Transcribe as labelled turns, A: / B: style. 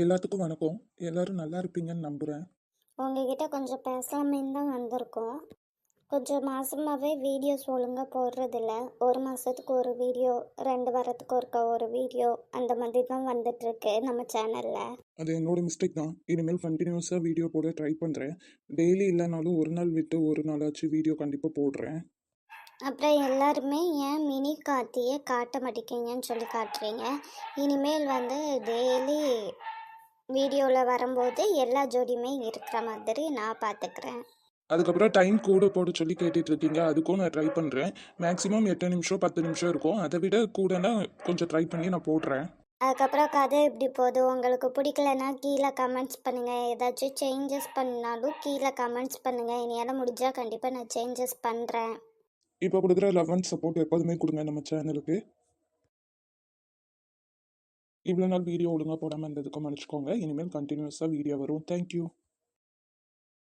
A: எல்லாத்துக்கும் வணக்கம். எல்லாரும் நல்லா இருப்பீங்கன்னு நம்புறேன்.
B: உங்ககிட்ட கொஞ்சம் பேசலாமேன்னு தான் வந்திருக்கோம். கொஞ்சம் மாசமாகவே வீடியோஸ் ஒழுங்காக போடுறதில்ல. ஒரு மாதத்துக்கு ஒரு வீடியோ, 2 வாரத்துக்கு ஒருக்கா ஒரு வீடியோ அந்த மாதிரி தான் வந்துட்டுருக்கு நம்ம சேனலில்.
A: அது என்னோட மிஸ்டேக் தான். இனிமேல் கண்டினியூஸாக வீடியோ போட ட்ரை பண்ணுறேன். டெய்லி இல்லைனாலும் ஒரு நாள் விட்டு ஒரு நாளாச்சும் வீடியோ கண்டிப்பாக போடுறேன்.
B: அப்புறம் எல்லாருமே ஏன் மினி கார்த்தியை காட்ட மாட்டேங்கிங்கன்னு சொல்லி காட்டுறீங்க. இனிமேல் வந்து டெய்லி வீடியோவில் வரும்போது எல்லா ஜோடியுமே இருக்கிற மாதிரி நான் பார்த்துக்கிறேன்.
A: அதுக்கப்புறம் டைம் கூட போட சொல்லி கேட்டுட்டு இருக்கீங்க. அதுக்கும் நான் ட்ரை பண்ணுறேன். மேக்ஸிமம் 8 நிமிஷம் 10 நிமிஷம் இருக்கும். அதை விட கூடனா கொஞ்சம் ட்ரை பண்ணி நான் போடுறேன்.
B: அதுக்கப்புறம் கதை எப்படி போகுது உங்களுக்கு பிடிக்கலன்னா கீழே கமெண்ட்ஸ் பண்ணுங்கள். ஏதாச்சும் சேஞ்சஸ் பண்ணாலும் கீழே கமெண்ட்ஸ் பண்ணுங்கள். என்னால் முடிஞ்சால் கண்டிப்பாக நான் சேஞ்சஸ் பண்ணுறேன்.
A: இப்போ கொடுக்குற லவ் அண்ட் சப்போர்ட் எப்போதுமே கொடுங்க நம்ம சேனலுக்கு. இவ்வளோ நாள் வீடியோ ஒழுங்காக போடாமல் இருந்ததுக்கும் மன்னிச்சுக்கோங்க. இனிமேல் கண்டினியூஸாக வீடியோ வரும். தேங்க்யூ.